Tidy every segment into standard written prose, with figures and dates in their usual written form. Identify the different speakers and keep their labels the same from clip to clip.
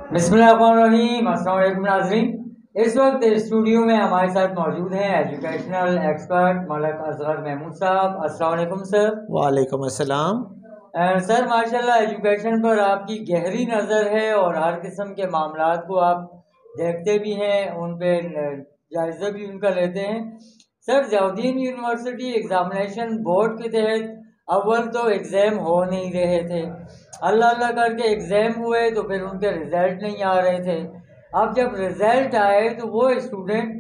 Speaker 1: बिस्मिल्लाहिर्रहमानिर्रहीम। अस्सलाम वालेकुम नाज़रीन। इस वक्त स्टूडियो में हमारे साथ मौजूद हैं एजुकेशनल एक्सपर्ट मलक असगर महमूद साहब। अस्सलाम वालेकुम सर।
Speaker 2: वालेकुम अस्सलाम।
Speaker 1: सर माशाल्लाह एजुकेशन पर आपकी गहरी नज़र है और हर किस्म के मामलात को आप देखते भी हैं, उन पर जायज़ा भी उनका लेते हैं। Sir Ziauddin university examination board के तहत अव्वल तो एग्ज़ाम हो नहीं रहे थे, अल्लाह अल्लाह करके एग्ज़ाम हुए तो फिर उनके रिज़ल्ट नहीं आ रहे थे। अब जब रिज़ल्ट आए तो वो स्टूडेंट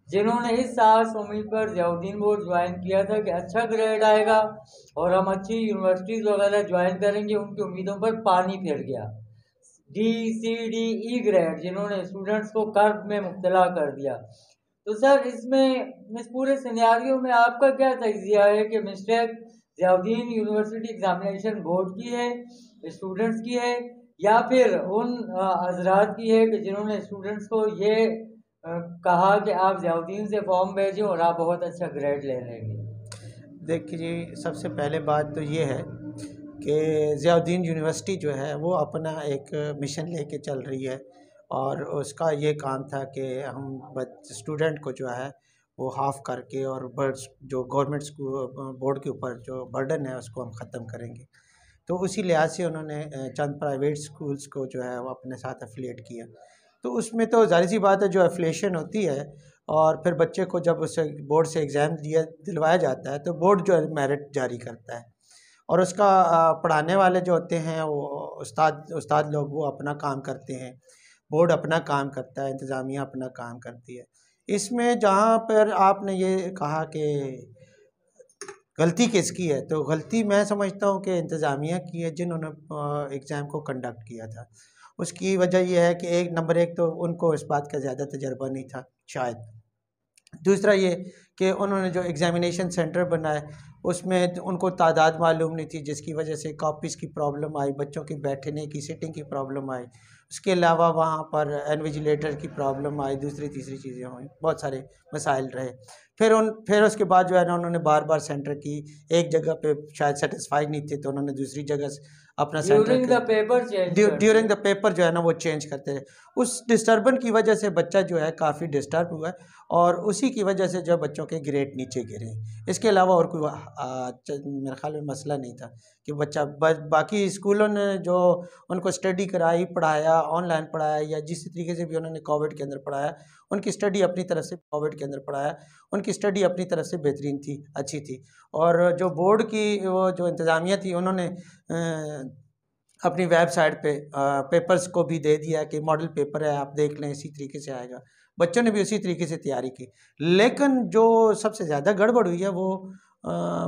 Speaker 1: जिन्होंने इस आस उम्मीद पर ज़ियाउद्दीन बोर्ड ज्वाइन किया था कि अच्छा ग्रेड आएगा और हम अच्छी यूनिवर्सिटीज़ वगैरह ज्वाइन करेंगे, उनकी उम्मीदों पर पानी फिर गया। D C D E grade जिन्होंने स्टूडेंट्स को कर्व में मुब्तला कर दिया। तो सर इसमें इस पूरे सिनेरियो में आपका क्या तजिया है कि mistake Ziauddin university examination board की है, स्टूडेंट्स की है, या फिर उन हजरात की है कि जिन्होंने स्टूडेंट्स को ये कहा कि आप ज़ियाउद्दीन से फॉर्म भेजें और आप बहुत अच्छा ग्रेड ले लेंगे?
Speaker 2: देखिए जी, सबसे पहले बात तो ये है कि ज़ियाउद्दीन यूनिवर्सिटी जो है वो अपना एक मिशन लेके चल रही है और उसका ये काम था कि हम स्टूडेंट को जो है वो हाफ़ करके और बर्ड्स जो गवर्नमेंट स्कूल बोर्ड के ऊपर जो बर्डन है उसको हम ख़त्म करेंगे। तो उसी लिहाज से उन्होंने चंद प्राइवेट स्कूल्स को जो है वो अपने साथ एफिलिएट किया। तो उसमें तो ज़ाहिर सी बात है, जो एफिलिएशन होती है और फिर बच्चे को जब उसे बोर्ड से एग्ज़ाम दिलवाया जाता है तो बोर्ड जो है मेरिट जारी करता है और उसका पढ़ाने वाले जो होते हैं वो उस्ताद लोग वो अपना काम करते हैं, बोर्ड अपना काम करता है, इंतज़ामिया अपना काम करती है। इसमें जहाँ पर आपने ये कहा कि गलती किसकी है, तो गलती मैं समझता हूँ कि इंतज़ामिया की है जिन्होंने एग्ज़ाम को कंडक्ट किया था। उसकी वजह ये है कि एक तो उनको इस बात का ज़्यादा तजर्बा नहीं था शायद। दूसरा ये कि उन्होंने जो एग्ज़ामिनेशन सेंटर बनाए उसमें उनको तादाद मालूम नहीं थी, जिसकी वजह से कॉपीज़ की प्रॉब्लम आई, बच्चों की बैठने की सीटिंग की प्रॉब्लम आई। उसके अलावा वहाँ पर इन्विजिलेटर की प्रॉब्लम आई, दूसरी तीसरी चीज़ें हुई, बहुत सारे मसाइल रहे। फिर उसके बाद जो है ना उन्होंने बार बार सेंटर की, एक जगह पे शायद सेटिस्फाई नहीं थे तो उन्होंने दूसरी जगह अपना
Speaker 1: during the
Speaker 2: centre
Speaker 1: paper change
Speaker 2: during the paper जो है ना वो चेंज करते रहे। उस डिस्टर्बन की वजह से बच्चा जो है काफ़ी डिस्टर्ब हुआ है और उसी की वजह से जो बच्चों के ग्रेड नीचे गिरे। इसके अलावा और कोई मेरे ख्याल में मसला नहीं था कि बच्चा बाकी स्कूलों ने जो उनको स्टडी कराई, पढ़ाया, ऑनलाइन पढ़ाया या जिस तरीके से भी उन्होंने कोविड के अंदर पढ़ाया, उनकी स्टडी अपनी तरफ से कोविड के अंदर पढ़ाया, उनकी स्टडी अपनी तरफ से बेहतरीन थी, अच्छी थी। और जो बोर्ड की वो जो इंतज़ामिया थी उन्होंने अपनी वेबसाइट पे पेपर्स को भी दे दिया कि मॉडल पेपर है, आप देख लें, इसी तरीके से आएगा। बच्चों ने भी उसी तरीके से तैयारी की। लेकिन जो सबसे ज़्यादा गड़बड़ हुई है वो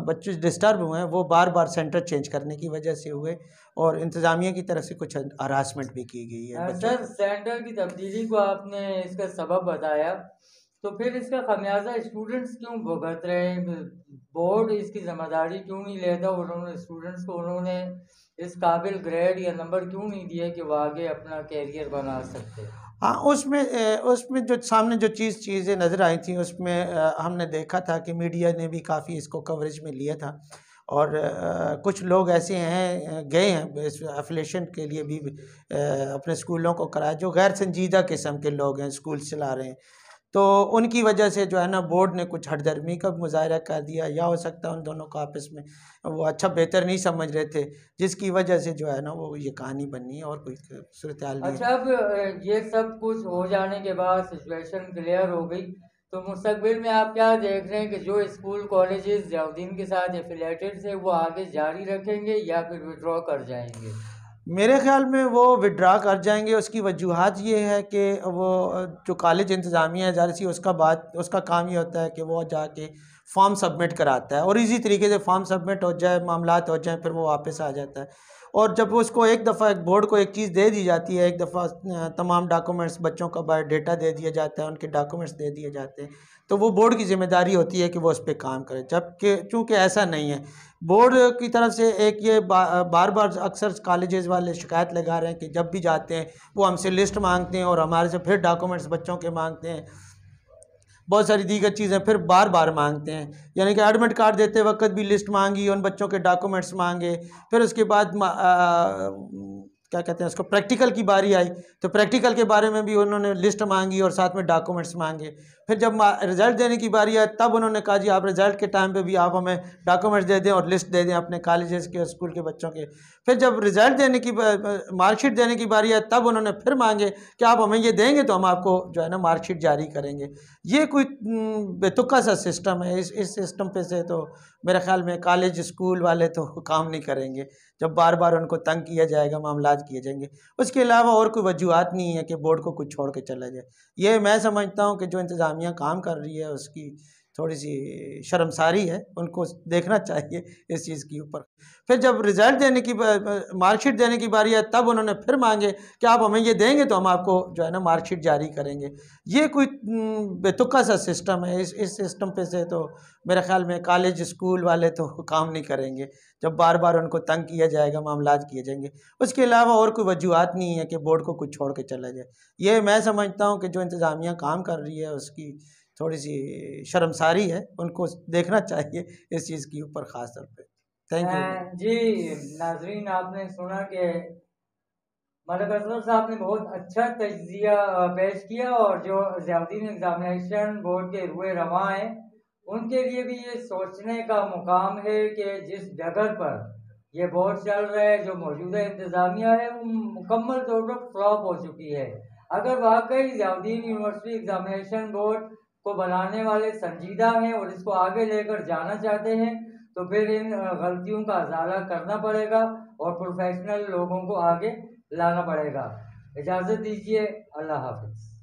Speaker 2: बच्चे डिस्टर्ब हुए हैं, वो बार बार सेंटर चेंज करने की वजह से हुए और इंतज़ामिया की तरफ से कुछ हरासमेंट भी की गई है बच्चों
Speaker 1: सर
Speaker 2: को।
Speaker 1: सेंटर की तब्दीली को आपने इसका सबब बताया, तो फिर इसका खमियाजा स्टूडेंट्स क्यों भुगत रहे हैं? बोर्ड इसकी जिम्मेदारी क्यों नहीं लेता और उन्होंने स्टूडेंट्स को उन्होंने इस काबिल ग्रेड या नंबर क्यों नहीं दिए कि वो आगे अपना कैरियर बना सकते?
Speaker 2: हाँ, उसमें जो सामने जो चीज़ें नज़र आई थी उसमें हमने देखा था कि मीडिया ने भी काफ़ी इसको कवरेज में लिया था और कुछ लोग ऐसे हैं गए हैं इस एफिलिएशन के लिए भी अपने स्कूलों को कराया, जो गैर संजीदा किस्म के लोग हैं, स्कूल चला रहे हैं। तो उनकी वजह से जो है ना बोर्ड ने कुछ हठधर्मी का मुज़ाहरा कर दिया, या हो सकता है उन दोनों को आपस में वो अच्छा बेहतर नहीं समझ रहे थे, जिसकी वजह से जो है ना वो ये कहानी बनी है और कोई सूरत हाल नहीं
Speaker 1: अच्छा,
Speaker 2: है।
Speaker 1: अब ये सब कुछ हो जाने के बाद सिचुएशन क्लियर हो गई, तो मुस्तकबिल में आप क्या देख रहे हैं कि जो स्कूल कॉलेजेस ज़ियाउद्दीन के साथ एफिलेटेड थे वो आगे जारी रखेंगे या फिर विड्रॉ कर जाएंगे?
Speaker 2: मेरे ख़्याल में वो विड्रा कर जाएंगे। उसकी वजूहात ये है कि वो जो कॉलेज इंतज़ामिया है ज़ाहिर-सी उसका काम ये होता है कि वो जाके फॉर्म सबमिट कराता है और इसी तरीके से फॉर्म सबमिट हो जाए, मामलात हो जाएँ, फिर वो वापस आ जाता है। और जब उसको एक दफ़ा एक बोर्ड को एक चीज़ दे दी जाती है, एक दफ़ा तमाम डॉक्यूमेंट्स, बच्चों का बायोडाटा दे दिया जाता है, उनके डॉक्यूमेंट्स दे दिए जाते हैं, तो वो बोर्ड की ज़िम्मेदारी होती है कि वो उस पे काम करे। जबकि चूँकि ऐसा नहीं है, बोर्ड की तरफ से एक ये बार बार अक्सर कॉलेजेस वाले शिकायत लगा रहे हैं कि जब भी जाते हैं वो हमसे लिस्ट मांगते हैं और हमारे से फिर डॉक्यूमेंट्स बच्चों के मांगते हैं, बहुत सारी दीगर चीज़ें फिर बार बार मांगते हैं। यानी कि एडमिट कार्ड देते वक्त भी लिस्ट मांगी, उन बच्चों के डॉक्यूमेंट्स मांगे, फिर उसके बाद क्या कहते हैं उसको, प्रैक्टिकल की बारी आई तो प्रैक्टिकल के बारे में भी उन्होंने लिस्ट मांगी और साथ में डॉक्यूमेंट्स मांगे। फिर जब रिज़ल्ट देने की बारी आई तब उन्होंने कहा जी आप रिज़ल्ट के टाइम पे भी आप हमें डॉक्यूमेंट्स दे दें और लिस्ट दे दें अपने कॉलेजेस के और स्कूल के बच्चों के। फिर जब रिज़ल्ट देने की मार्कशीट देने की बारी आई तब उन्होंने फिर मांगे कि आप हमें ये देंगे तो हम आपको जो है ना मार्कशीट जारी करेंगे। ये कोई बेतुका सा सिस्टम है। इस सिस्टम पे से तो मेरे ख्याल में कॉलेज स्कूल वाले तो काम नहीं करेंगे जब बार बार उनको तंग किया जाएगा, मामलात किए जाएंगे। उसके अलावा और कोई वजूहत नहीं है कि बोर्ड को कुछ छोड़ के चला जाए। ये मैं समझता हूँ कि जो इंतज़ामिया काम कर रही है उसकी थोड़ी सी शर्मसारी है, उनको देखना चाहिए इस चीज़ के ऊपर। फिर जब रिज़ल्ट देने की मार्कशीट देने की बारी आई तब उन्होंने फिर मांगे कि आप हमें ये देंगे तो हम आपको जो है ना मार्कशीट जारी करेंगे। ये कोई बेतुका सा सिस्टम है। इस सिस्टम पे से तो मेरे ख्याल में कॉलेज स्कूल वाले तो काम नहीं करेंगे जब बार बार उनको तंग किया जाएगा, मामलात किए जाएंगे। उसके अलावा और कोई वजूहत नहीं है कि बोर्ड को कुछ छोड़ के चला जाए। ये मैं समझता हूँ कि जो इंतज़ामिया काम कर रही है उसकी थोड़ी सी शर्मसारी है, उनको देखना चाहिए इस चीज़ के ऊपर ख़ास तौर पे। Thank you.
Speaker 1: जी नाजरीन, आपने सुना कि मलिक असलम साहब ने बहुत अच्छा तजिया पेश किया और जो ज़ियाउद्दीन एग्जामिनेशन बोर्ड के रुए रवा हैं उनके लिए भी ये सोचने का मुकाम है कि जिस जगह पर ये बोर्ड चल रहा है, जो मौजूदा इंतज़ामिया है वो मुकम्मल तौर पर फ्लॉप हो चुकी है। अगर वाकई ज़ियाउद्दीन यूनिवर्सिटी एग्जामिनेशन बोर्ड को बनाने वाले संजीदा हैं और इसको आगे लेकर जाना चाहते हैं तो फिर इन गलतियों का अजाला करना पड़ेगा और प्रोफेशनल लोगों को आगे लाना पड़ेगा। इजाज़त दीजिए, अल्लाह हाफ़िज़।